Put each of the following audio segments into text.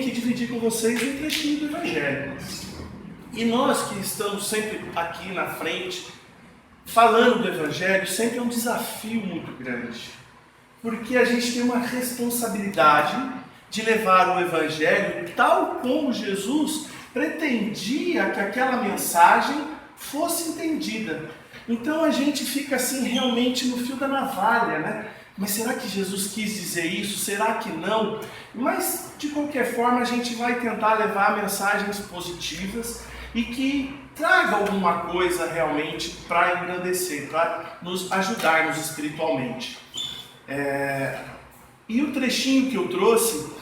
aqui dividir com vocês um trechinho do Evangelho. E nós que estamos sempre aqui na frente, falando do Evangelho, sempre é um desafio muito grande. Porque a gente tem uma responsabilidade de levar o Evangelho tal como Jesus pretendia que aquela mensagem fosse entendida. Então a gente fica assim realmente no fio da navalha, né? Mas será que Jesus quis dizer isso? Será que não? Mas de qualquer forma a gente vai tentar levar mensagens positivas e que traga alguma coisa realmente para engrandecer, para nos ajudarmos espiritualmente. E o trechinho que eu trouxe,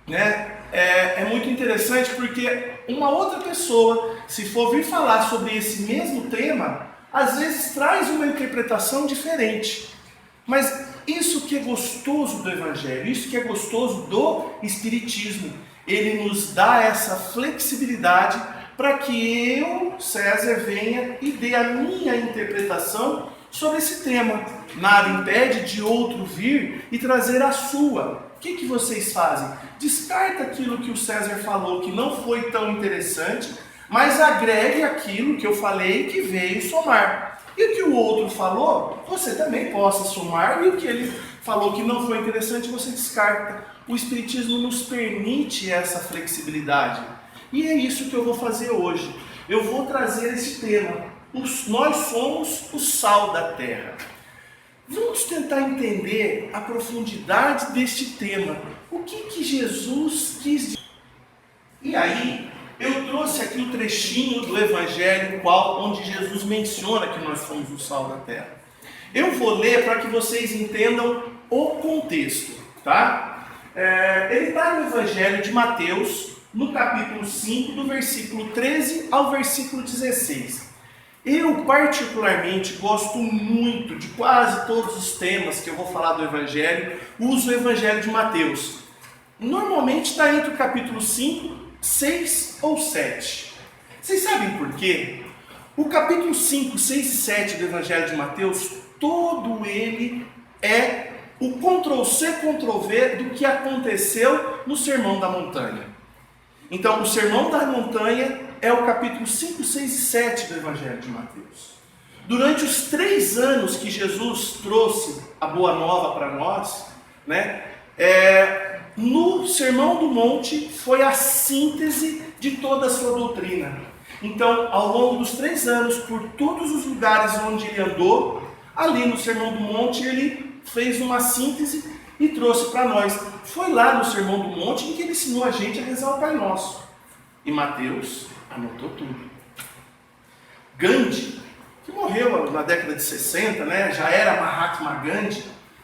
né, é muito interessante porque uma outra pessoa, se for vir falar sobre esse mesmo tema, às vezes traz uma interpretação diferente. Mas isso que é gostoso do Evangelho, isso que é gostoso do Espiritismo, ele nos dá essa flexibilidade para que eu, César, venha e dê a minha interpretação sobre esse tema. Nada impede de outro vir e trazer a sua. O que vocês fazem? Descarta aquilo que o César falou que não foi tão interessante, mas agregue aquilo que eu falei que veio somar. E o que o outro falou, você também possa somar, e o que ele falou que não foi interessante, você descarta. O Espiritismo nos permite essa flexibilidade. E é isso que eu vou fazer hoje. Eu vou trazer esse tema. Nós somos o sal da terra. Vamos tentar entender a profundidade deste tema. O que Jesus quis dizer? E aí, eu trouxe aqui o trechinho do Evangelho onde Jesus menciona que nós somos o sal da terra. Eu vou ler para que vocês entendam o contexto, tá? Ele está no Evangelho de Mateus, no capítulo 5, do versículo 13 ao versículo 16. Eu particularmente gosto muito de quase todos os temas que eu vou falar do Evangelho, uso o Evangelho de Mateus. Normalmente está entre o capítulo 5, 6 ou 7. Vocês sabem por quê? O capítulo 5, 6 e 7 do Evangelho de Mateus, todo ele é o Ctrl+C, Ctrl+V do que aconteceu no Sermão da Montanha. Então, o Sermão da Montanha é o capítulo 5, 6 e 7 do Evangelho de Mateus. Durante os 3 anos que Jesus trouxe a Boa Nova para nós, né, no Sermão do Monte foi a síntese de toda a sua doutrina. Então, ao longo dos 3 anos, por todos os lugares onde ele andou, ali no Sermão do Monte, ele fez uma síntese e trouxe para nós. Foi lá no Sermão do Monte em que ele ensinou a gente a rezar o Pai Nosso. E Mateus anotou tudo. Gandhi, que morreu na década de 60, né, já era Mahatma Gandhi,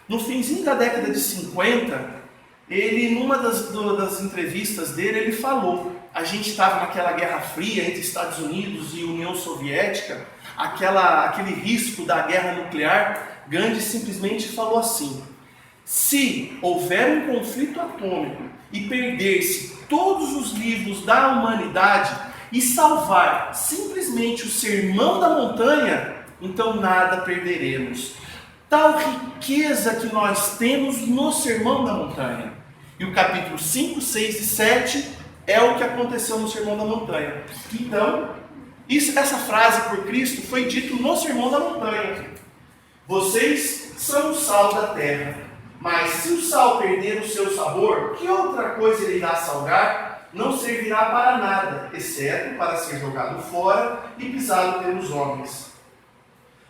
no finzinho da década de 50, ele, numa das entrevistas dele, ele falou, a gente estava naquela Guerra Fria entre Estados Unidos e União Soviética, aquele risco da guerra nuclear. Gandhi simplesmente falou assim: se houver um conflito atômico e perder-se todos os livros da humanidade e salvar simplesmente o Sermão da Montanha, então nada perderemos. Tal riqueza que nós temos no Sermão da Montanha. E o capítulo 5, 6 e 7 é o que aconteceu no Sermão da Montanha. Então, essa frase por Cristo foi dita no Sermão da Montanha. Vocês são o sal da terra, mas se o sal perder o seu sabor, que outra coisa ele irá salgar? Não servirá para nada, exceto para ser jogado fora e pisado pelos homens.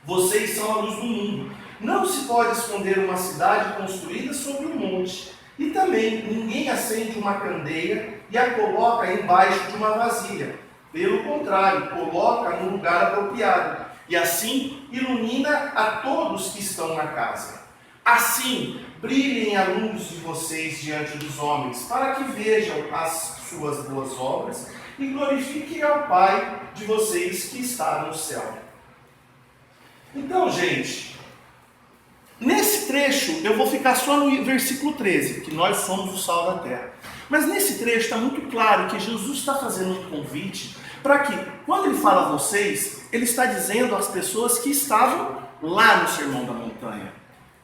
Vocês são a luz do mundo. Não se pode esconder uma cidade construída sobre um monte. E também ninguém acende uma candeia e a coloca embaixo de uma vasilha. Pelo contrário, coloca no lugar apropriado. E assim ilumina a todos que estão na casa. Assim, brilhem a luz de vocês diante dos homens, para que vejam as suas boas obras e glorifiquem ao Pai de vocês que está no céu. Então, gente, nesse trecho eu vou ficar só no versículo 13, que nós somos o sal da terra. Mas nesse trecho está muito claro que Jesus está fazendo um convite para que, quando ele fala a vocês, ele está dizendo às pessoas que estavam lá no Sermão da Montanha.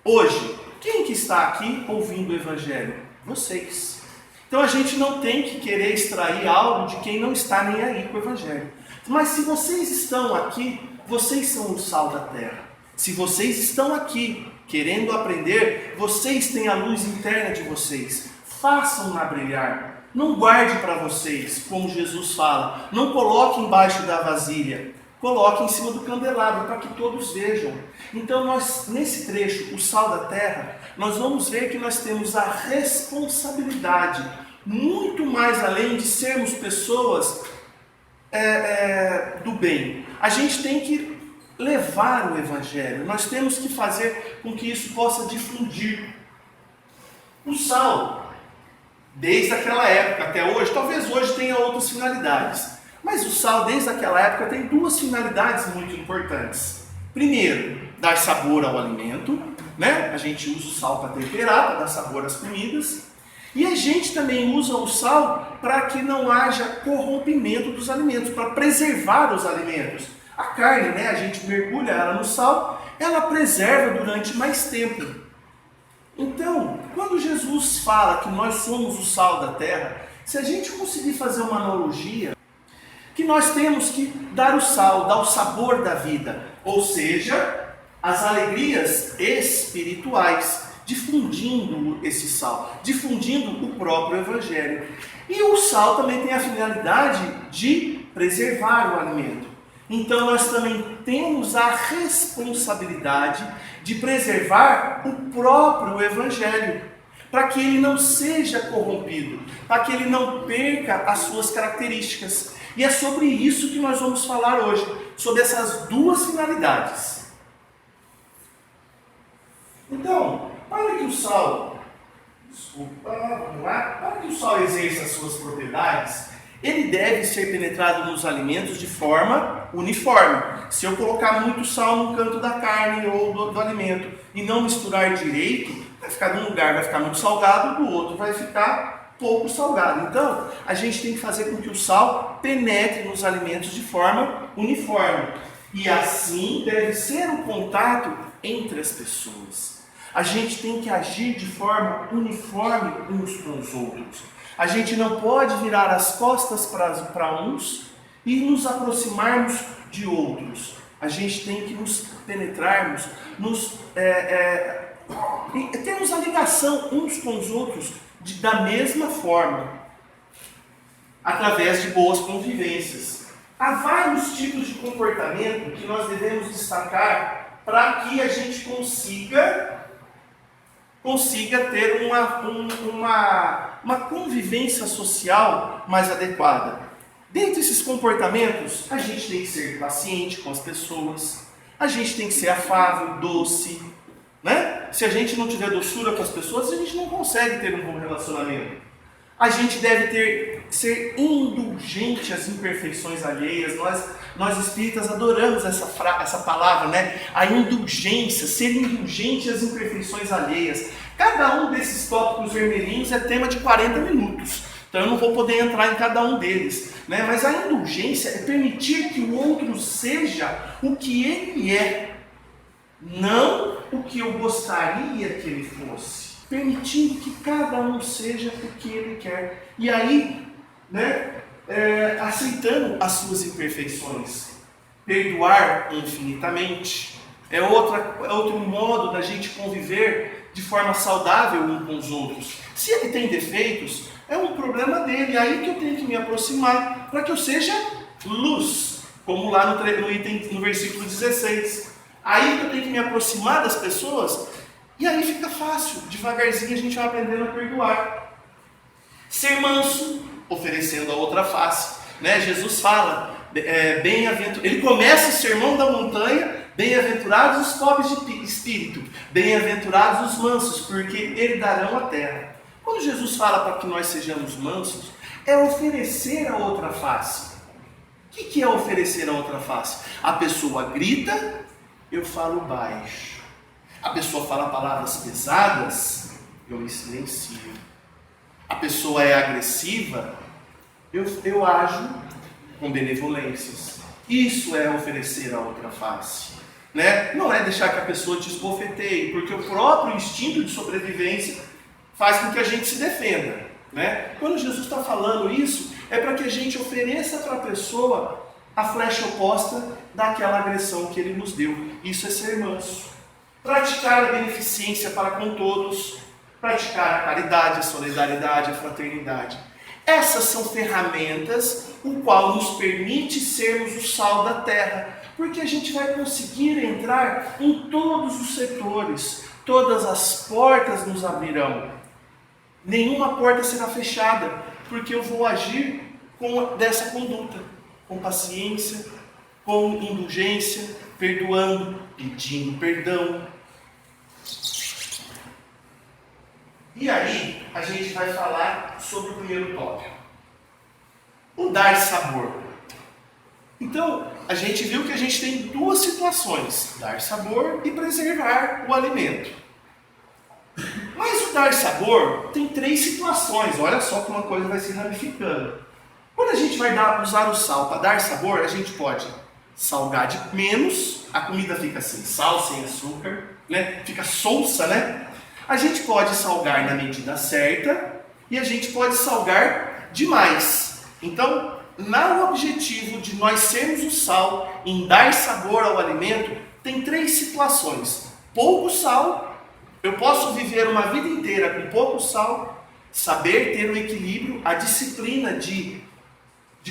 Hoje, quem que está aqui ouvindo o Evangelho? Vocês. Então a gente não tem que querer extrair algo de quem não está nem aí com o Evangelho. Mas se vocês estão aqui, vocês são o sal da terra. Se vocês estão aqui querendo aprender, vocês têm a luz interna de vocês. Façam-na brilhar. Não guarde para vocês, como Jesus fala. Não coloque embaixo da vasilha. Coloque em cima do candelabro para que todos vejam. Então nós, nesse trecho, o sal da terra, nós vamos ver que nós temos a responsabilidade, muito mais além de sermos pessoas do bem. A gente tem que levar o Evangelho, nós temos que fazer com que isso possa difundir. O sal, desde aquela época até hoje, talvez hoje tenha outras finalidades, mas o sal desde aquela época tem duas finalidades muito importantes. Primeiro, dar sabor ao alimento, né? A gente usa o sal para temperar, para dar sabor às comidas. E a gente também usa o sal para que não haja corrompimento dos alimentos, para preservar os alimentos. A carne, né, a gente mergulha ela no sal, ela preserva durante mais tempo. Então, quando Jesus fala que nós somos o sal da terra, se a gente conseguir fazer uma analogia, que nós temos que dar o sal, dar o sabor da vida, ou seja, as alegrias espirituais, difundindo esse sal, difundindo o próprio Evangelho. E o sal também tem a finalidade de preservar o alimento. Então nós também temos a responsabilidade de preservar o próprio Evangelho, para que ele não seja corrompido, para que ele não perca as suas características. E é sobre isso que nós vamos falar hoje, sobre essas duas finalidades. Então, para que o sal, para que o sal exerça as suas propriedades, ele deve ser penetrado nos alimentos de forma uniforme. Se eu colocar muito sal no canto da carne ou do alimento e não misturar direito, vai ficar de um lugar vai ficar muito salgado, do outro vai ficar pouco salgado. Então, a gente tem que fazer com que o sal penetre nos alimentos de forma uniforme. E assim deve ser o contato entre as pessoas. A gente tem que agir de forma uniforme uns com os outros. A gente não pode virar as costas para uns e nos aproximarmos de outros. A gente tem que nos penetrarmos, termos a ligação uns com os outros da mesma forma, através de boas convivências. Há vários tipos de comportamento que nós devemos destacar para que a gente consiga ter uma convivência social mais adequada. Dentre esses comportamentos, a gente tem que ser paciente com as pessoas, a gente tem que ser afável, doce, né? Se a gente não tiver doçura com as pessoas, a gente não consegue ter um bom relacionamento. A gente deve ser indulgente às imperfeições alheias. Nós espíritas adoramos essa palavra, né? A indulgência, ser indulgente às imperfeições alheias. Cada um desses tópicos vermelhinhos é tema de 40 minutos. Então eu não vou poder entrar em cada um deles, né? Mas a indulgência é permitir que o outro seja o que ele é, não o que eu gostaria que ele fosse. Permitindo que cada um seja o que ele quer. E aí, né, aceitando as suas imperfeições. Perdoar infinitamente. É outro modo da gente conviver de forma saudável um com os outros. Se ele tem defeitos, é um problema dele. É aí que eu tenho que me aproximar para que eu seja luz. Como lá no versículo 16. Aí que eu tenho que me aproximar das pessoas. E aí fica fácil, devagarzinho a gente vai aprendendo a perdoar. Ser manso, oferecendo a outra face. Né? Jesus fala, ele começa o sermão da montanha, bem-aventurados os pobres de espírito, bem-aventurados os mansos, porque herdarão a terra. Quando Jesus fala para que nós sejamos mansos, é oferecer a outra face. O que é oferecer a outra face? A pessoa grita, eu falo baixo. A pessoa fala palavras pesadas, eu me silencio. A pessoa é agressiva, eu ajo com benevolências. Isso é oferecer a outra face. Né? Não é deixar que a pessoa te esbofeteie, porque o próprio instinto de sobrevivência faz com que a gente se defenda. né? Quando Jesus está falando isso, é para que a gente ofereça para a pessoa a flecha oposta daquela agressão que ele nos deu. Isso é ser manso. Praticar a beneficência para com todos, praticar a caridade, a solidariedade, a fraternidade. Essas são ferramentas o qual nos permite sermos o sal da terra, porque a gente vai conseguir entrar em todos os setores, todas as portas nos abrirão. Nenhuma porta será fechada, porque eu vou agir dessa conduta, com paciência, com indulgência, perdoando, pedindo perdão. E aí, a gente vai falar sobre o primeiro tópico. O dar sabor. Então, a gente viu que a gente tem duas situações: dar sabor e preservar o alimento. Mas o dar sabor tem três situações. Olha só como uma coisa vai se ramificando. Quando a gente vai usar o sal para dar sabor, a gente pode salgar de menos, a comida fica sem sal, sem açúcar, né? Fica sonsa, né? A gente pode salgar na medida certa e a gente pode salgar demais. Então, no objetivo de nós sermos o sal, em dar sabor ao alimento, tem três situações. Pouco sal, eu posso viver uma vida inteira com pouco sal, saber ter o equilíbrio, a disciplina de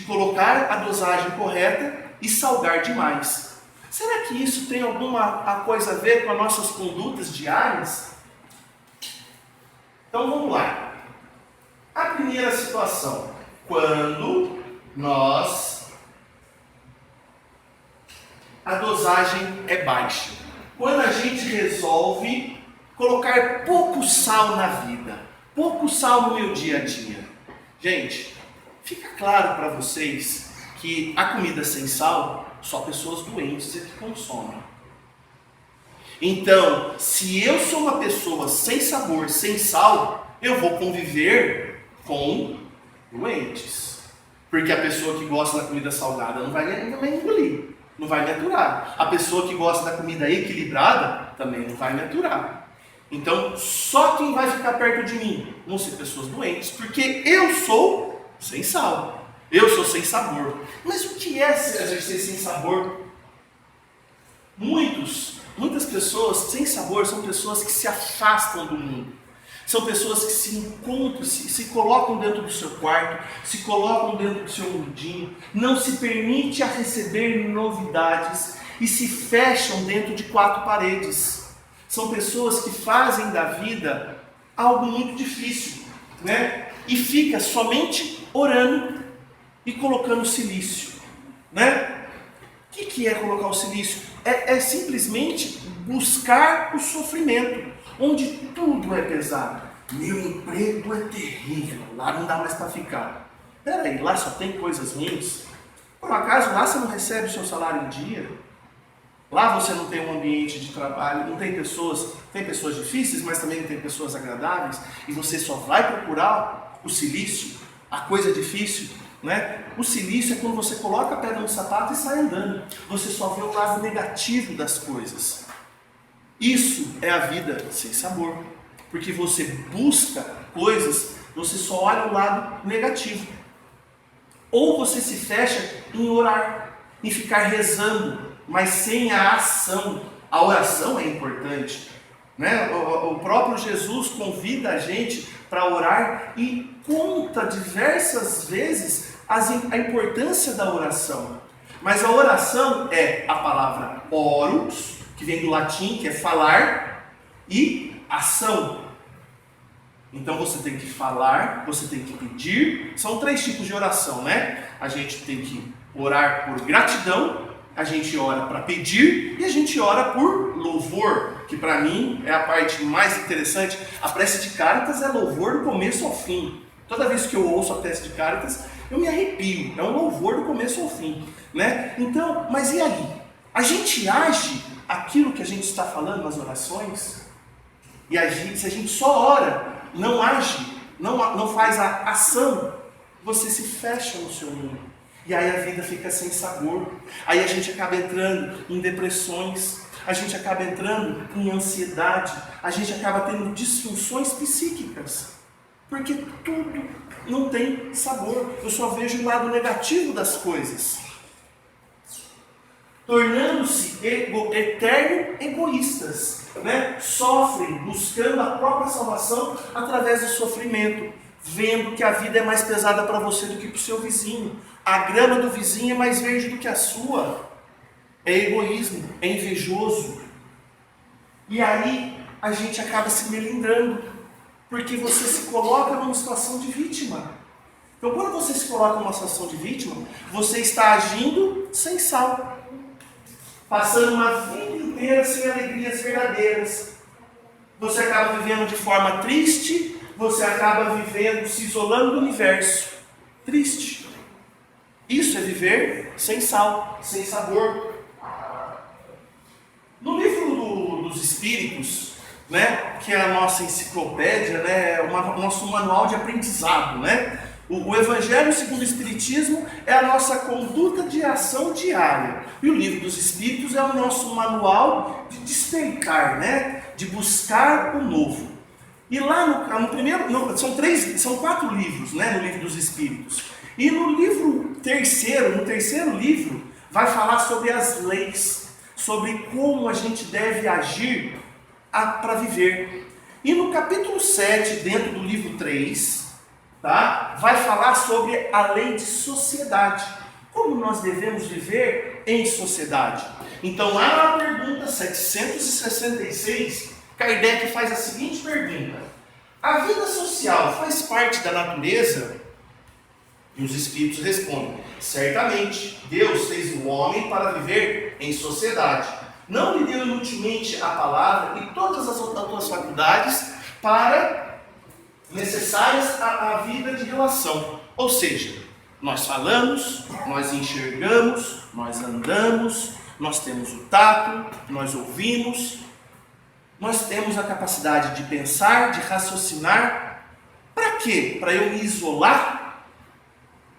colocar a dosagem correta e salgar demais. Será que isso tem alguma coisa a ver com as nossas condutas diárias? Então vamos lá. A primeira situação, quando a dosagem é baixa. Quando a gente resolve colocar pouco sal na vida, pouco sal no meu dia a dia. Gente, fica claro para vocês que a comida sem sal, só pessoas doentes é que consomem. Então, se eu sou uma pessoa sem sabor, sem sal, eu vou conviver com doentes. Porque a pessoa que gosta da comida salgada não vai engolir, não vai me aturar. A pessoa que gosta da comida equilibrada também não vai me aturar. Então, só quem vai ficar perto de mim vão ser pessoas doentes, porque eu sou sem sal. Eu sou sem sabor. Mas o que é ser sem sabor? Muitas pessoas sem sabor são pessoas que se afastam do mundo. São pessoas que se encontram, se colocam dentro do seu quarto, se colocam dentro do seu mundinho, não se permite a receber novidades e se fecham dentro de quatro paredes. São pessoas que fazem da vida algo muito difícil, né? E fica somente orando e colocando silício, né? O que é colocar o silício? É simplesmente buscar o sofrimento, onde tudo é pesado. Meu emprego é terrível, lá não dá mais para ficar. Peraí, lá só tem coisas ruins? Por acaso lá você não recebe o seu salário em dia? Lá você não tem um ambiente de trabalho, não tem pessoas difíceis, mas também não tem pessoas agradáveis, e você só vai procurar o silício, a coisa difícil, né? O silício é quando você coloca a pedra no sapato e sai andando. Você só vê o lado negativo das coisas. Isso é a vida sem sabor. Porque você busca coisas, você só olha o lado negativo. Ou você se fecha em orar, em ficar rezando, mas sem a ação. A oração é importante, né? O próprio Jesus convida a gente para orar e conta diversas vezes a importância da oração. Mas a oração é a palavra orus, que vem do latim, que é falar, e ação. Então você tem que falar, você tem que pedir. São três tipos de oração, né? A gente tem que orar por gratidão, a gente ora para pedir e a gente ora por louvor, que para mim é a parte mais interessante. A prece de Cáritas é louvor do começo ao fim. Toda vez que eu ouço a prece de Cáritas, eu me arrepio. É um louvor do começo ao fim, né? Então, mas e aí? A gente age aquilo que a gente está falando nas orações? E se a gente só ora, não age, não faz a ação, você se fecha no seu mundo. E aí a vida fica sem sabor. Aí a gente acaba entrando em depressões, a gente acaba entrando em ansiedade, a gente acaba tendo disfunções psíquicas. Porque tudo não tem sabor. Eu só vejo o lado negativo das coisas. Tornando-se eterno egoístas, né? Sofrem buscando a própria salvação através do sofrimento, vendo que a vida é mais pesada para você do que para o seu vizinho. A grama do vizinho é mais verde do que a sua. É egoísmo, é invejoso. E aí a gente acaba se melindrando, porque você se coloca numa situação de vítima. Então quando você se coloca numa situação de vítima, você está agindo sem sal, passando uma vida inteira sem alegrias verdadeiras. Você acaba vivendo de forma triste, você acaba vivendo, se isolando do universo. Triste. Isso é viver sem sal, sem sabor. No livro dos Espíritos, né, que é a nossa enciclopédia, né, o nosso manual de aprendizado, né? O Evangelho segundo o Espiritismo é a nossa conduta de ação diária. E o livro dos Espíritos é o nosso manual de despertar, né? De buscar o novo. E lá no primeiro, são 4 livros, né? No livro dos Espíritos. E no terceiro livro, vai falar sobre as leis, sobre como a gente deve agir para viver. E no capítulo 7, dentro do livro 3, tá? Vai falar sobre a lei de sociedade. Como nós devemos viver em sociedade. Então, lá na pergunta 766, Kardec faz a seguinte pergunta: a vida social faz parte da natureza? E os Espíritos respondem: certamente, Deus fez o homem para viver em sociedade. Não lhe deu inutilmente a palavra e todas as outras faculdades necessárias à vida de relação. Ou seja, nós falamos, nós enxergamos, nós andamos, nós temos o tato, nós ouvimos, nós temos a capacidade de pensar, de raciocinar. Para quê? Para eu me isolar?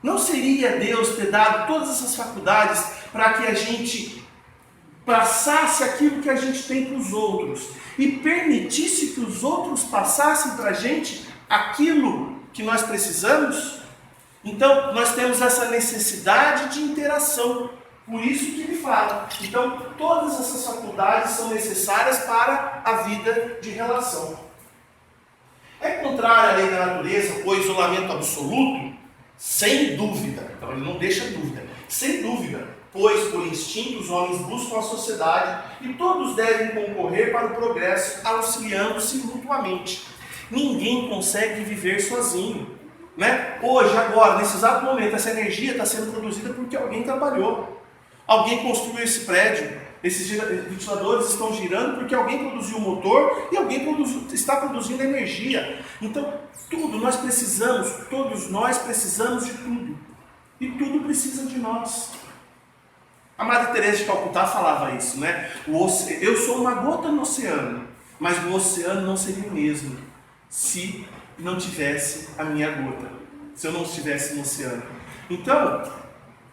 Não seria Deus ter dado todas essas faculdades para que a gente passasse aquilo que a gente tem para os outros e permitisse que os outros passassem para a gente aquilo que nós precisamos? Então, nós temos essa necessidade de interação. Por isso que ele fala. Então, todas essas faculdades são necessárias para a vida de relação. É contrário à lei da natureza o isolamento absoluto? Sem dúvida. Então, ele não deixa dúvida. Sem dúvida. Pois, por instinto, os homens buscam a sociedade e todos devem concorrer para o progresso, auxiliando-se mutuamente. Ninguém consegue viver sozinho. Né? Hoje, agora, nesse exato momento, essa energia está sendo produzida porque alguém trabalhou. Alguém construiu esse prédio. Esses ventiladores estão girando porque alguém produziu o motor e alguém está produzindo energia. Então, tudo nós precisamos, todos nós precisamos de tudo. E tudo precisa de nós. A Madre Teresa de Calcutá falava isso, né? Eu sou uma gota no oceano, mas o oceano não seria o mesmo se não tivesse a minha gota, se eu não estivesse no oceano. Então,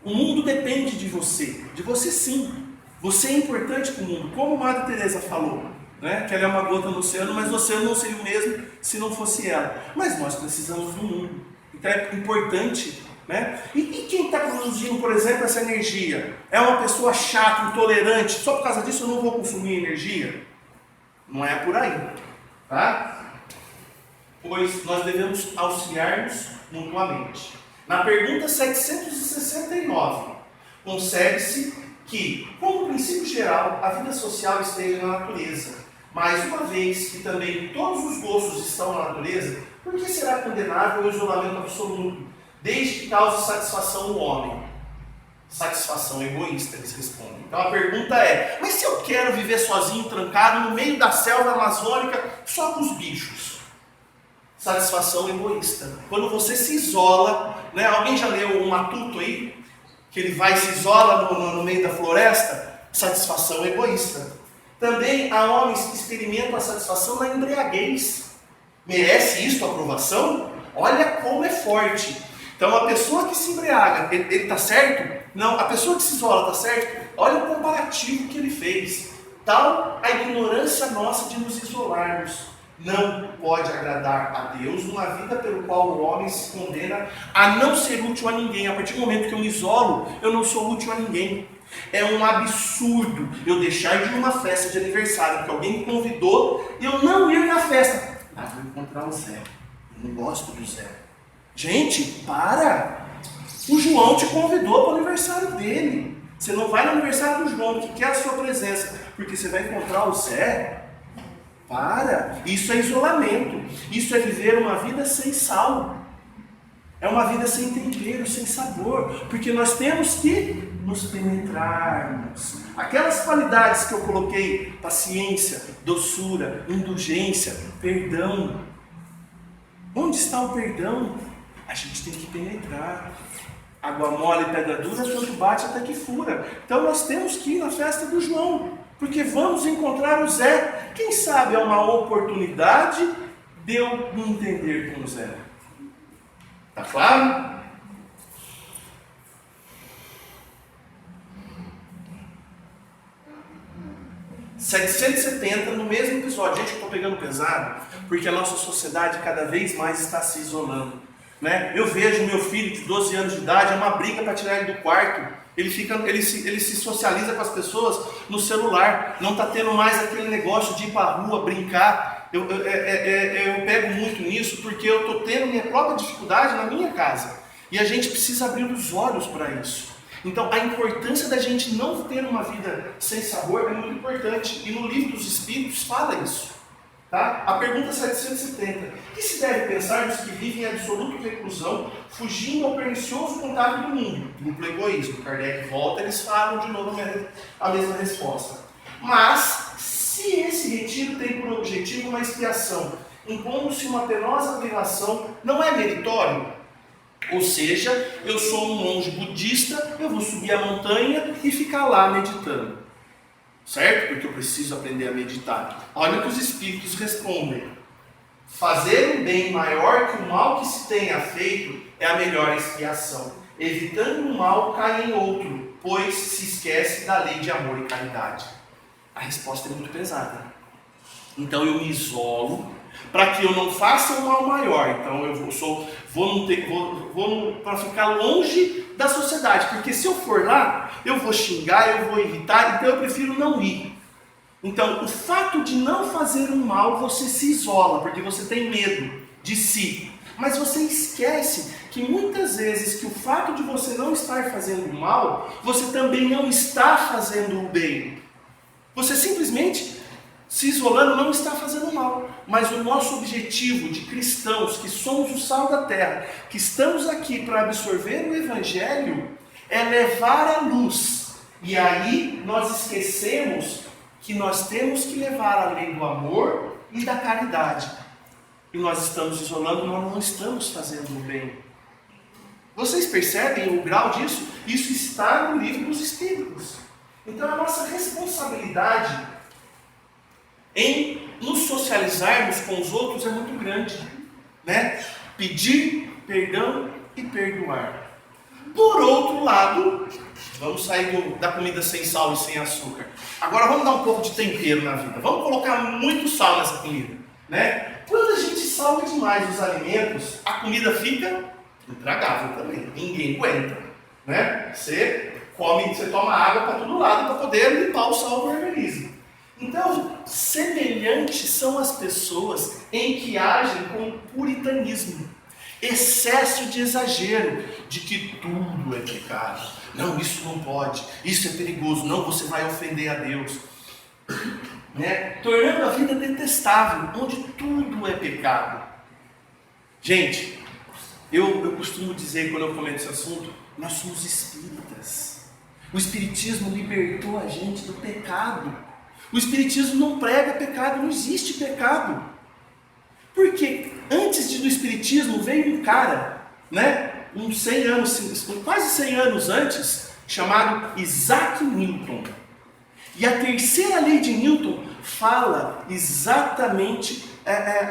o mundo depende de você sim. Você é importante para o mundo, como a Madre Teresa falou, né? Que ela é uma gota no oceano, mas o oceano não seria o mesmo se não fosse ela. Mas nós precisamos do mundo, então é importante, né? E quem está produzindo, por exemplo, essa energia? É uma pessoa chata, intolerante, só por causa disso eu não vou consumir energia? Não é por aí, tá? Pois nós devemos auxiliar-nos mutuamente. Na pergunta 769, concebe-se que, como princípio geral, a vida social esteja na natureza. Mas uma vez que também todos os gostos estão na natureza, por que será condenável o isolamento absoluto, desde que cause satisfação no homem? Satisfação egoísta, eles respondem. Então a pergunta é: mas se eu quero viver sozinho, trancado, no meio da selva amazônica, só com os bichos? Satisfação egoísta. Quando você se isola, né? Alguém já leu o Matuto aí? Que ele vai e se isola no meio da floresta? Satisfação egoísta. Também há homens que experimentam a satisfação na embriaguez. Merece isso aprovação? Olha como é forte. Então a pessoa que se embriaga, ele está certo? Não. A pessoa que se isola está certo? Olha o comparativo que ele fez. Tal a ignorância nossa de nos isolarmos. não pode agradar a Deus uma vida pelo qual o homem se condena a não ser útil a ninguém. A partir do momento que eu me isolo, eu não sou útil a ninguém. É um absurdo eu deixar de ir numa festa de aniversário porque alguém me convidou e eu não ir na festa. Ah, vou encontrar o Zé. Eu não gosto do Zé. Gente, para! O João te convidou para o aniversário dele. Você não vai no aniversário do João, que quer a sua presença, porque você vai encontrar o Zé. Para! Isso é isolamento. Isso é viver uma vida sem sal. É uma vida sem tempero, sem sabor. Porque nós temos que nos penetrarmos. Aquelas qualidades que eu coloquei, paciência, doçura, indulgência, perdão. Onde está o perdão? A gente tem que penetrar. Água mole e pedra dura, quando bate até que fura. Então nós temos que ir na festa do João, porque vamos encontrar o Zé. Quem sabe é uma oportunidade de eu me entender com o Zé. Tá claro? ...770 no mesmo episódio. Gente, eu estou pegando pesado, porque a nossa sociedade cada vez mais está se isolando. Né? Eu vejo meu filho de 12 anos de idade, é uma briga para tirar ele do quarto. Ele se socializa com as pessoas no celular. Não está tendo mais aquele negócio de ir para a rua, brincar. Eu pego muito nisso, porque eu estou tendo minha própria dificuldade na minha casa. E a gente precisa abrir os olhos para isso. Então, a importância da gente não ter uma vida sem sabor é muito importante. E no livro dos Espíritos fala isso. Tá? A pergunta 770. O que se deve pensar dos que vivem em absoluta reclusão, fugindo ao pernicioso contato do mundo? Duplo egoísmo. Kardec volta, eles falam de novo a mesma resposta. Mas, se esse retiro tem por objetivo uma expiação, impondo-se uma penosa privação, não é meritório? Ou seja, eu sou um monge budista, eu vou subir a montanha e ficar lá meditando. Certo? Porque eu preciso aprender a meditar. Olha o que os Espíritos respondem. Fazer um bem maior que o mal que se tenha feito é a melhor expiação. Evitando o mal, cai em outro, pois se esquece da lei de amor e caridade. A resposta é muito pesada. Então eu me isolo para que eu não faça um mal maior. Então eu vou para ficar longe da sociedade, porque se eu for lá, eu vou xingar, eu vou irritar, então eu prefiro não ir. Então, o fato de não fazer um mal, você se isola, porque você tem medo de si. Mas você esquece que muitas vezes que o fato de você não estar fazendo o mal, você também não está fazendo o bem. Você simplesmente, se isolando, não está fazendo mal. Mas o nosso objetivo de cristãos, que somos o sal da terra, que estamos aqui para absorver o Evangelho, é levar a luz. E aí nós esquecemos que nós temos que levar a lei do amor e da caridade. E nós estamos isolando, nós não estamos fazendo o bem. Vocês percebem o grau disso? Isso está no livro dos Espíritos. Então a nossa responsabilidade em nos socializarmos com os outros é muito grande, né? Pedir perdão e perdoar. Por outro lado, vamos sair da comida sem sal e sem açúcar. Agora vamos dar um pouco de tempero na vida. Vamos colocar muito sal nessa comida, né? Quando a gente salga demais os alimentos, a comida fica intragável também. Ninguém aguenta, né? Você toma água para todo lado para poder limpar o sal do organismo. Então, semelhantes são as pessoas em que agem com puritanismo, excesso de exagero, de que tudo é pecado. Não, isso não pode, isso é perigoso, não, você vai ofender a Deus. Né? Tornando a vida detestável, onde tudo é pecado. Gente, eu costumo dizer quando eu comento esse assunto, nós somos espíritas. O espiritismo libertou a gente do pecado. O espiritismo não prega pecado, não existe pecado. Porque antes do espiritismo veio um cara, né, quase 100 anos antes, chamado Isaac Newton. E a terceira lei de Newton fala exatamente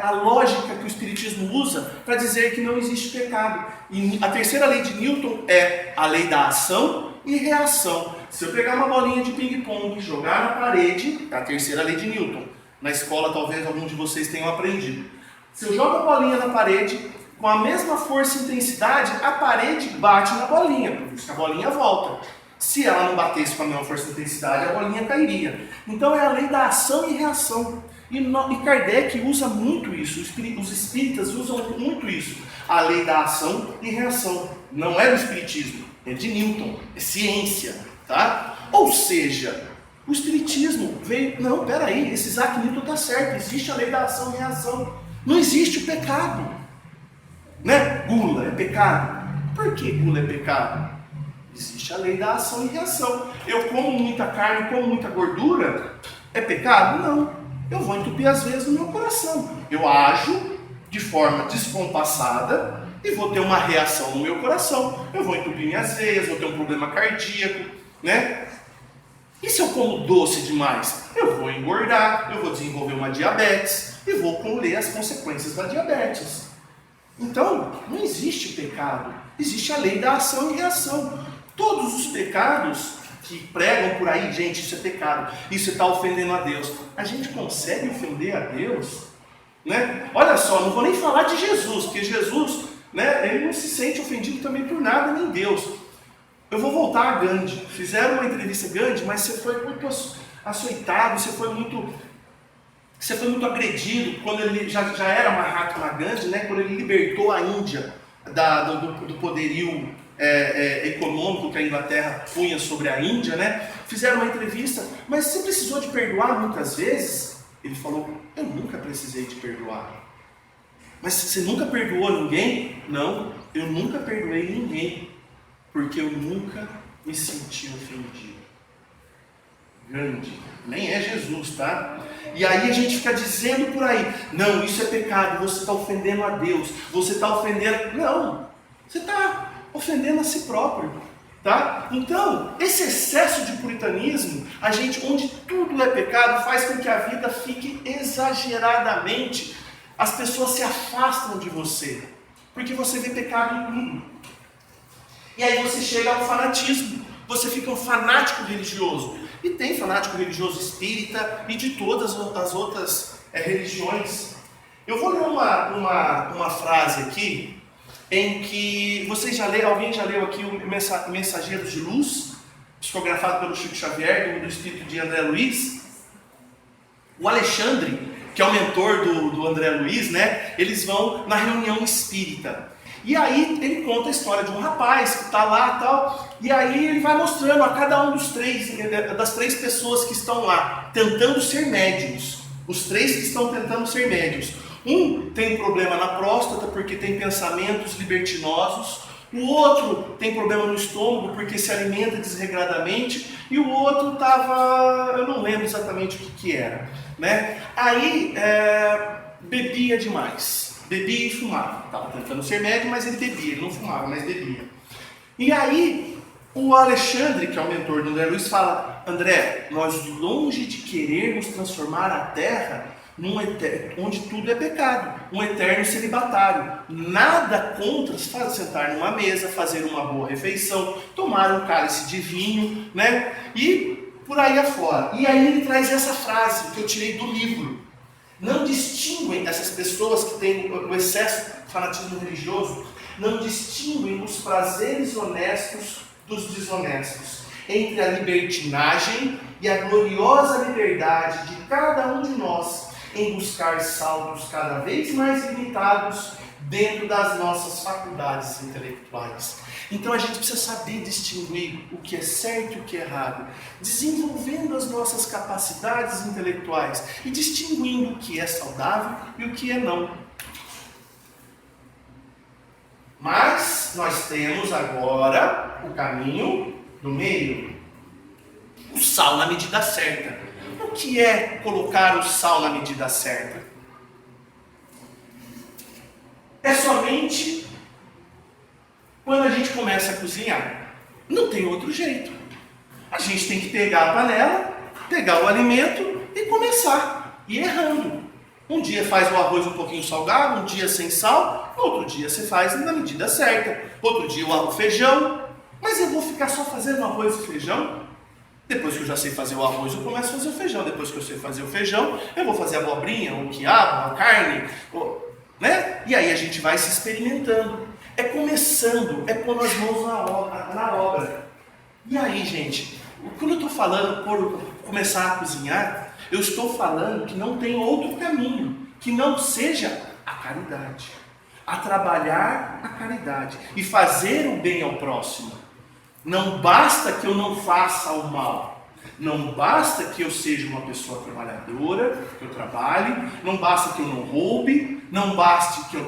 a lógica que o espiritismo usa para dizer que não existe pecado. E a terceira lei de Newton é a lei da ação e reação. Se eu pegar uma bolinha de ping-pong e jogar na parede, é a terceira lei de Newton. Na escola talvez algum de vocês tenham aprendido. Se eu jogo a bolinha na parede, com a mesma força e intensidade, a parede bate na bolinha, por isso que a bolinha volta. Se ela não batesse com a mesma força e intensidade, a bolinha cairia. Então é a lei da ação e reação. E Kardec usa muito isso, os espíritas usam muito isso. A lei da ação e reação. Não é do espiritismo, é de Newton, é ciência, tá? Ou seja, o espiritismo veio, não, peraí, esse Isaac Newton está certo, existe a lei da ação e reação. Não existe o pecado. Né? Gula é pecado. Por que gula é pecado? Existe a lei da ação e reação. Eu como muita carne, como muita gordura, é pecado? Não. Eu vou entupir às vezes no meu coração. Eu ajo de forma descompassada e vou ter uma reação no meu coração. Eu vou entupir minhas veias, vou ter um problema cardíaco, né? E se eu como doce demais? Eu vou engordar, eu vou desenvolver uma diabetes e vou colher as consequências da diabetes. Então, não existe pecado. Existe a lei da ação e reação. Todos os pecados que pregam por aí, gente, isso é pecado, isso está ofendendo a Deus. A gente consegue ofender a Deus? Né? Olha só, não vou nem falar de Jesus, porque Jesus, né, ele não se sente ofendido também por nada, nem Deus. Eu vou voltar a Gandhi. Fizeram uma entrevista a Gandhi, mas você foi muito açoitado, você foi muito agredido quando ele já era Mahatma Gandhi, né, quando ele libertou a Índia do poderio econômico que a Inglaterra punha sobre a Índia, né? Fizeram uma entrevista, mas você precisou de perdoar muitas vezes? Ele falou, eu nunca precisei de perdoar. Mas você nunca perdoou ninguém? Não, eu nunca perdoei ninguém, porque eu nunca me senti ofendido. Grande, nem é Jesus, tá? E aí a gente fica dizendo por aí, não, isso é pecado, você está ofendendo a Deus, você está ofendendo... Não, você está ofendendo a si próprio, tá? Então, esse excesso de puritanismo, onde tudo é pecado, faz com que a vida fique exageradamente, as pessoas se afastam de você, porque você vê pecado em tudo. E aí você chega ao fanatismo, você fica um fanático religioso. E tem fanático religioso espírita e de todas as outras religiões. Eu vou ler uma frase aqui, em que alguém já leu aqui o Mensageiros de Luz, psicografado pelo Chico Xavier, do espírito de André Luiz. O Alexandre, que é o mentor do André Luiz, né? Eles vão na reunião espírita. E aí ele conta a história de um rapaz que está lá e tal, e aí ele vai mostrando a cada um das três pessoas que estão lá, tentando ser médiums. Os três que estão tentando ser médiums. Um tem problema na próstata porque tem pensamentos libertinosos, o outro tem problema no estômago porque se alimenta desregradamente, e o outro eu não lembro exatamente o que era, né? Aí bebia demais, bebia e fumava, estava tentando ser médium, mas ele bebia, ele não fumava, mas bebia. E aí o Alexandre, que é o mentor do André Luiz, fala, André, nós longe de querermos transformar a Terra onde tudo é pecado, um eterno celibatário. Nada contra sentar numa mesa, fazer uma boa refeição, tomar um cálice de vinho, né? E por aí afora. E aí ele traz essa frase que eu tirei do livro. Não distinguem essas pessoas que têm o excesso de fanatismo religioso, não distinguem os prazeres honestos dos desonestos, entre a libertinagem e a gloriosa liberdade de cada um de nós em buscar saltos cada vez mais limitados dentro das nossas faculdades intelectuais. Então a gente precisa saber distinguir o que é certo e o que é errado, desenvolvendo as nossas capacidades intelectuais e distinguindo o que é saudável e o que é não. Mas nós temos agora o caminho do meio, o sal na medida certa. O que é colocar o sal na medida certa? É somente quando a gente começa a cozinhar. Não tem outro jeito. A gente tem que pegar a panela, pegar o alimento e começar. E errando. Um dia faz o arroz um pouquinho salgado, um dia sem sal, outro dia você faz na medida certa. Outro dia o feijão. Mas eu vou ficar só fazendo arroz e feijão? Depois que eu já sei fazer o arroz, eu começo a fazer o feijão. Depois que eu sei fazer o feijão, eu vou fazer a abobrinha, o quiabo, a carne, né? E aí a gente vai se experimentando. É começando, é pondo as mãos na obra. E aí, gente, quando eu estou falando por começar a cozinhar, eu estou falando que não tem outro caminho, que não seja a caridade. A trabalhar a caridade e fazer o bem ao próximo. Não basta que eu não faça o mal. Não basta que eu seja uma pessoa trabalhadora, que eu trabalhe. Não basta que eu não roube. Não basta que eu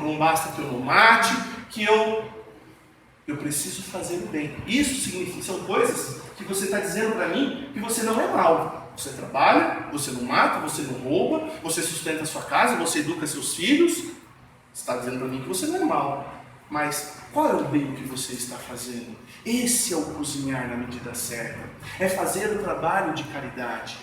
não mate. Que eu preciso fazer o bem. Isso significa, são coisas que você está dizendo para mim que você não é mal. Você trabalha, você não mata, você não rouba, você sustenta a sua casa, você educa seus filhos. Você está dizendo para mim que você não é mal. Mas qual é o bem que você está fazendo? Esse é o cozinhar na medida certa. É fazer o trabalho de caridade.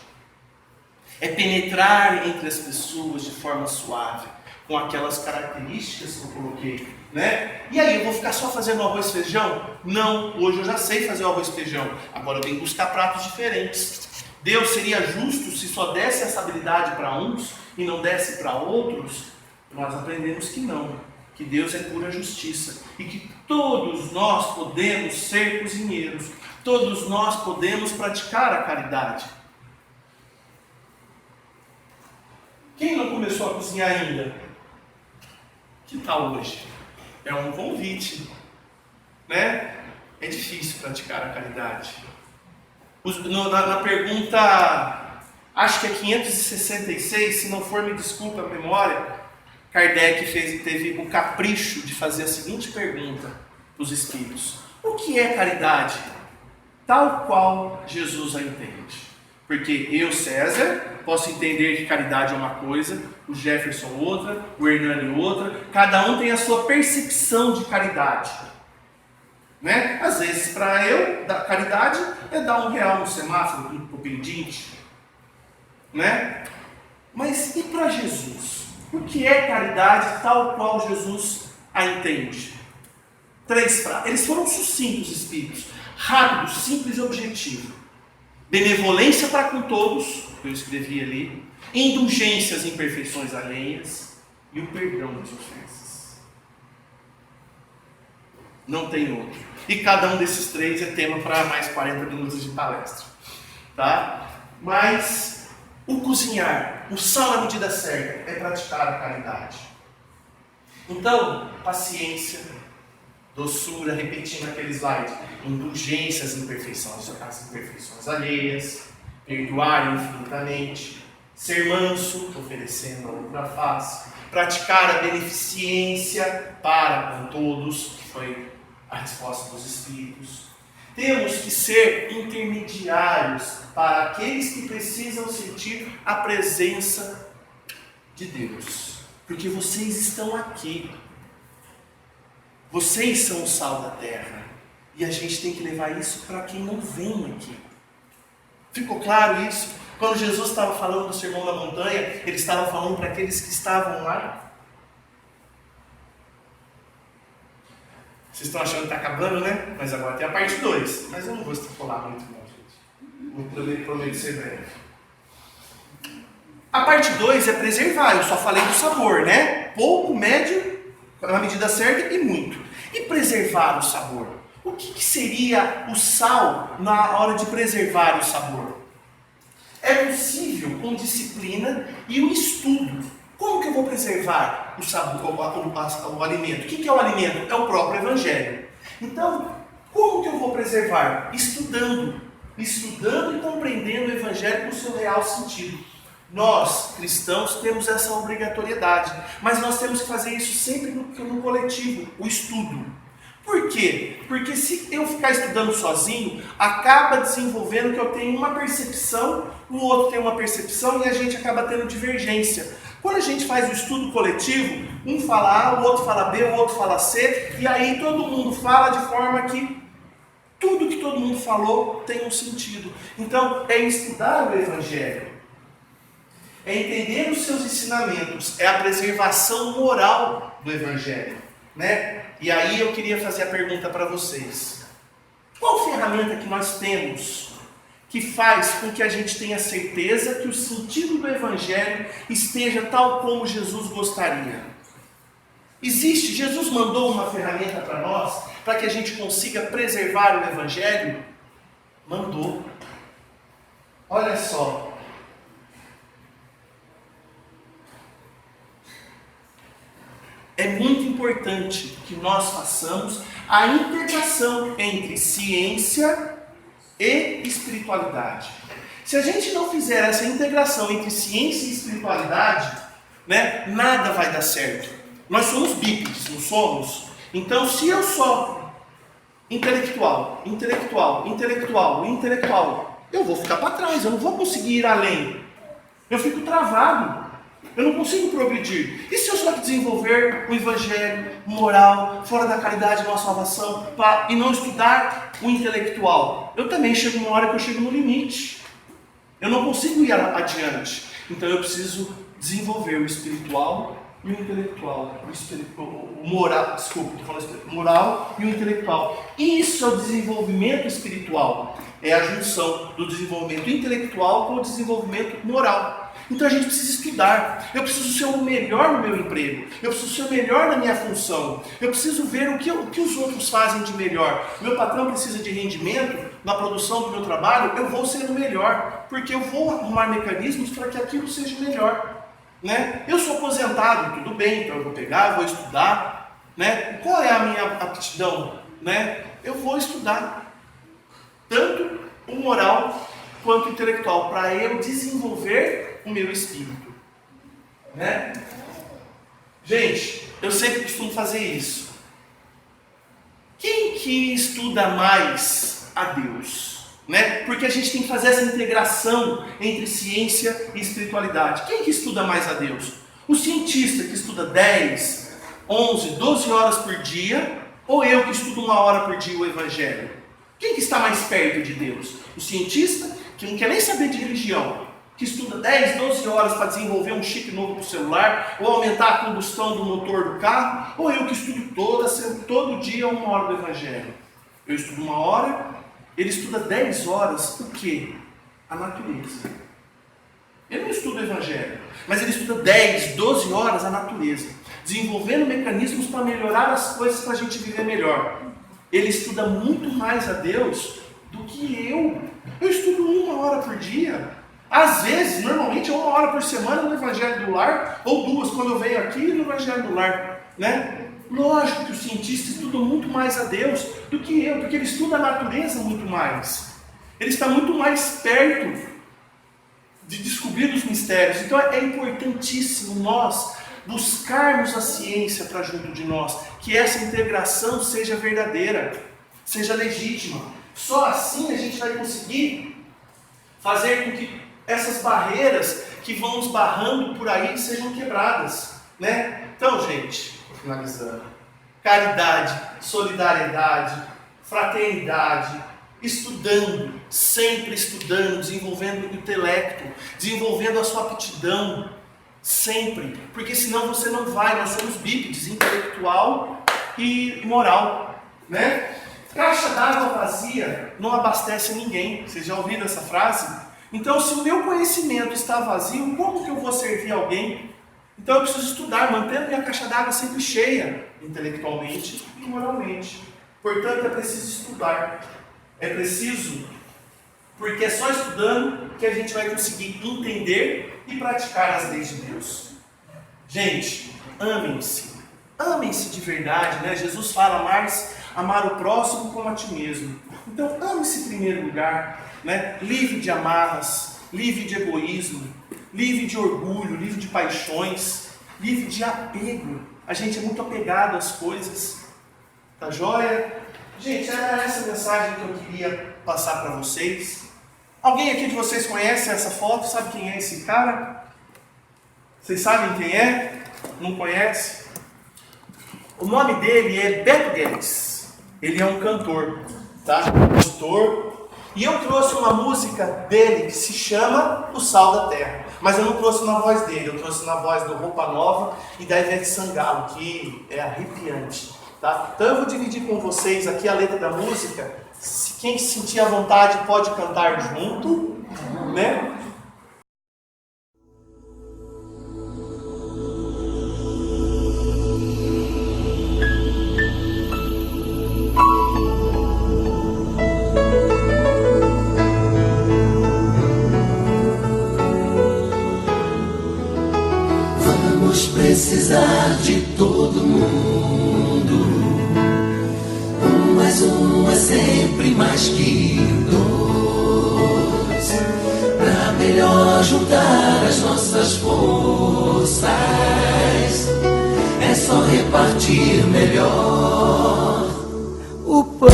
É penetrar entre as pessoas de forma suave, com aquelas características que eu coloquei, né? E aí, eu vou ficar só fazendo arroz e feijão? Não, hoje eu já sei fazer o arroz e feijão. Agora eu tenho que buscar pratos diferentes. Deus seria justo se só desse essa habilidade para uns e não desse para outros? Nós aprendemos que não. Que Deus é pura justiça e que todos nós podemos ser cozinheiros, todos nós podemos praticar a caridade. Quem não começou a cozinhar ainda? Que tal hoje? É um convite, né? É difícil praticar a caridade. Na pergunta, acho que é 566, se não for, me desculpa a memória, Kardec teve o capricho de fazer a seguinte pergunta para os espíritos: o que é caridade? Tal qual Jesus a entende. Porque eu, César, posso entender que caridade é uma coisa, o Jefferson outra, o Hernani outra, cada um tem a sua percepção de caridade. Né? Às vezes, para eu, caridade é dar R$1 no semáforo, no pedinte. Né? Mas e para Jesus? O que é caridade tal qual Jesus a entende? 3 frases. Eles foram sucintos, espíritos. Rápido, simples e objetivo. Benevolência para com todos, que eu escrevi ali. Indulgências em imperfeições alheias. E o perdão das ofensas. Não tem outro. E cada um desses 3 é tema para mais 40 minutos de palestra. Tá? Mas o cozinhar, o sal na medida certa, é praticar a caridade. Então, paciência, doçura, repetindo aquele slide, indulgência às imperfeições alheias, perdoar infinitamente, ser manso, oferecendo a outra face, praticar a beneficência para com todos, que foi a resposta dos Espíritos. Temos que ser intermediários para aqueles que precisam sentir a presença de Deus. Porque vocês estão aqui. Vocês são o sal da terra. E a gente tem que levar isso para quem não vem aqui. Ficou claro isso? Quando Jesus estava falando do Sermão da Montanha, ele estava falando para aqueles que estavam lá. Vocês estão achando que está acabando, né? Mas agora tem a parte 2. Mas eu não vou extrapolar muito não, gente. Prometo ser breve. A parte 2 é preservar. Eu só falei do sabor, né? Pouco, médio, na medida certa e muito. E preservar o sabor? O que seria o sal na hora de preservar o sabor? É possível com disciplina e o estudo. Como que eu vou preservar o sabor, o alimento? O que é o alimento? É o próprio Evangelho. Então, como que eu vou preservar? Estudando e compreendendo o Evangelho no seu real sentido. Nós, cristãos, temos essa obrigatoriedade, mas nós temos que fazer isso sempre no coletivo, o estudo. Por quê? Porque se eu ficar estudando sozinho, acaba desenvolvendo que eu tenho uma percepção, o outro tem uma percepção e a gente acaba tendo divergência. Quando a gente faz o estudo coletivo, um fala A, o outro fala B, o outro fala C, e aí todo mundo fala de forma que tudo que todo mundo falou tem um sentido. Então, é estudar o Evangelho, é entender os seus ensinamentos, é a preservação moral do Evangelho, né? E aí eu queria fazer a pergunta para vocês. Qual ferramenta que nós temos que faz com que a gente tenha certeza que o sentido do Evangelho esteja tal como Jesus gostaria. Jesus mandou uma ferramenta para nós, para que a gente consiga preservar o Evangelho? Mandou. Olha só. É muito importante que nós façamos a integração entre ciência e espiritualidade. Se a gente não fizer essa integração entre ciência e espiritualidade, né, nada vai dar certo. Nós somos bípedes, não somos? Então, se eu sou intelectual, eu vou ficar para trás, eu não vou conseguir ir além. Eu fico travado. Eu não consigo progredir. E se eu só desenvolver o evangelho, moral, fora da caridade e não a salvação, e não estudar o intelectual? Eu também chego uma hora que eu chego no limite. Eu não consigo ir adiante. Então eu preciso desenvolver o espiritual e o intelectual. O moral, desculpa, estou falando moral e o intelectual. Isso é o desenvolvimento espiritual. É a junção do desenvolvimento intelectual com o desenvolvimento moral. Então a gente precisa estudar. Eu preciso ser o melhor no meu emprego. Eu preciso ser o melhor na minha função. Eu preciso ver o que os outros fazem de melhor. Meu patrão precisa de rendimento na produção do meu trabalho. Eu vou ser o melhor, porque eu vou arrumar mecanismos para que aquilo seja melhor, né? Eu sou aposentado, tudo bem, então eu vou pegar, vou estudar, né? Qual é a minha aptidão, né? Eu vou estudar tanto o moral quanto o intelectual, para eu desenvolver o meu espírito, né? Gente, eu sempre costumo fazer isso. Quem que estuda mais a Deus, né? Porque a gente tem que fazer essa integração entre ciência e espiritualidade. Quem que estuda mais a Deus? O cientista que estuda 10, 11, 12 horas por dia, ou eu que estudo 1 hora por dia o Evangelho? Quem que está mais perto de Deus? O cientista que não quer nem saber de religião, que estuda 10, 12 horas para desenvolver um chip novo para o celular, ou aumentar a combustão do motor do carro, ou eu que estudo todo dia 1 hora do Evangelho? Eu estudo 1 hora, ele estuda 10 horas, o quê? A natureza. Ele não estuda o Evangelho, mas ele estuda 10, 12 horas a natureza, desenvolvendo mecanismos para melhorar as coisas para a gente viver melhor. Ele estuda muito mais a Deus do que eu. Eu estudo 1 hora por dia. Às vezes, normalmente é 1 hora por semana no Evangelho do Lar, ou 2 quando eu venho aqui no Evangelho do Lar, né? Lógico que o cientista estuda muito mais a Deus do que eu, porque ele estuda a natureza muito mais. Ele está muito mais perto de descobrir os mistérios. Então é importantíssimo nós buscarmos a ciência para junto de nós, que essa integração seja verdadeira, seja legítima. Só assim a gente vai conseguir fazer com que essas barreiras que vão nos barrando por aí sejam quebradas, né? Então, gente, finalizando, caridade, solidariedade, fraternidade, estudando, sempre estudando, desenvolvendo o intelecto, desenvolvendo a sua aptidão, sempre, porque senão você não vai. Nós somos bípedes, intelectual e moral, né? Caixa d'água vazia não abastece ninguém. Vocês já ouviram essa frase? Então, se o meu conhecimento está vazio, como que eu vou servir alguém? Então eu preciso estudar, mantendo minha caixa d'água sempre cheia, intelectualmente e moralmente. Portanto, é preciso estudar. É preciso, porque é só estudando que a gente vai conseguir entender e praticar as leis de Deus. Gente, amem-se. Amem-se de verdade, né? Jesus fala mais amar o próximo como a ti mesmo. Então, ame-se em primeiro lugar, né? Livre de amarras, livre de egoísmo, livre de orgulho, livre de paixões, livre de apego. A gente é muito apegado às coisas. Tá joia? Gente, era essa mensagem que eu queria passar para vocês. Alguém aqui de vocês conhece essa foto? Sabe quem é esse cara? Vocês sabem quem é? Não conhece? O nome dele é Beto Guedes. Ele é um cantor, tá? Compositor. E eu trouxe uma música dele que se chama O Sal da Terra. Mas eu não trouxe na voz dele, eu trouxe na voz do Roupa Nova e da Ivete Sangalo, que é arrepiante, tá? Então eu vou dividir com vocês aqui a letra da música, Quem se sentir à vontade pode cantar junto, né? Vamos precisar de todo mundo. Um mais um é sempre mais que dois. Pra melhor juntar as nossas forças, é só repartir melhor o pão.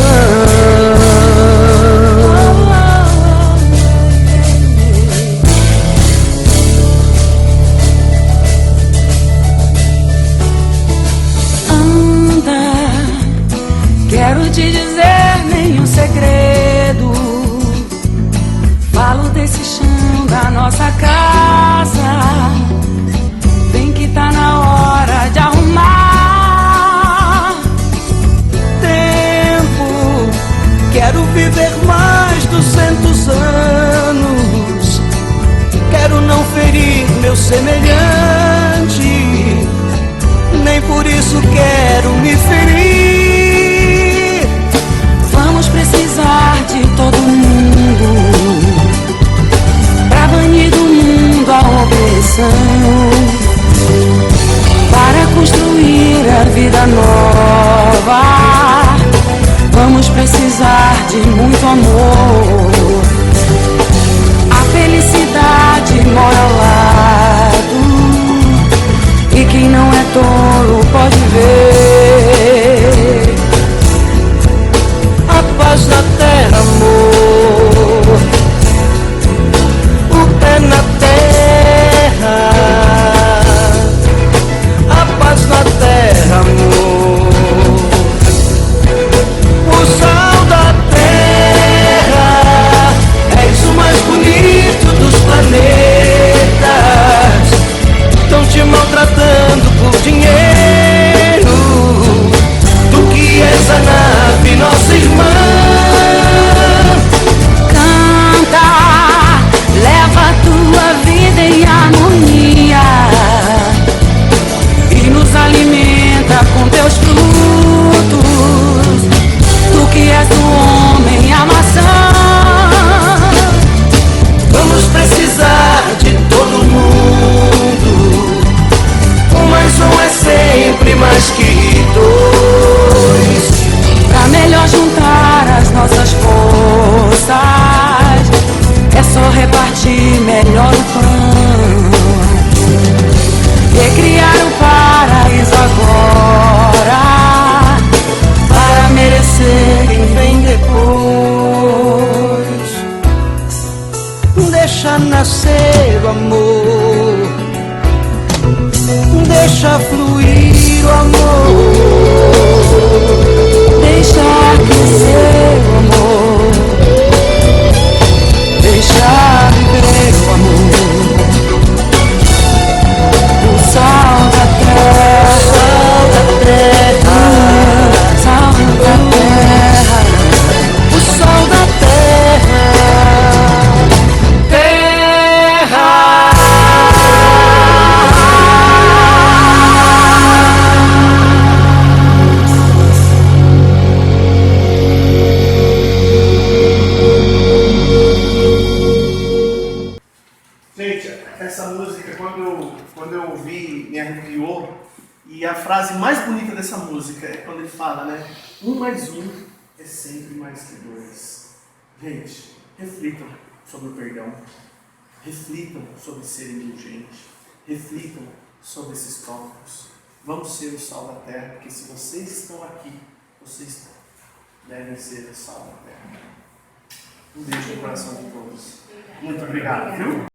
Quero te dizer nenhum segredo. Falo desse chão da nossa casa. Bem que tá na hora de arrumar. Tempo, quero viver mais 200 anos. Quero não ferir meu semelhante. Nem por isso quero me ferir. Precisar de todo mundo pra banir do mundo a opressão, para construir a vida nova. Vamos precisar de muito amor. A felicidade mora ao lado, e quem não é tolo pode ver. Paz na terra, amor. O pé na terra. A paz na terra, amor. O sal da terra. És o mais bonito dos planetas. Estão te maltratando por dinheiro. Tu que és a nave, nossa irmã. Leva a tua vida em harmonia e nos alimenta com teus frutos. Tu que és o homem, a maçã. Vamos precisar de todo mundo. Um mais um é sempre mais que dois. Pra melhor juntar as nossas forças, é só repartir melhor o pão. Recriar o paraíso agora, para merecer quem vem depois. Deixa nascer o amor. Deixa fluir o amor. Deixa crescer o amor. Deixa viver o amor. O sal da terra, Sal da terra, sal da terra, o sol da terra, terra. Gente, essa música, quando eu ouvi, me arrepiou. E a frase mais bonita dessa música é quando ele fala, né? Um mais um é sempre mais que dois. Gente, reflitam sobre o perdão. Reflitam sobre ser indulgente. Reflitam sobre esses tópicos. Vamos ser o sal da terra, porque se vocês estão aqui, vocês devem ser o sal da terra. Um beijo no coração de todos. Muito obrigado, viu?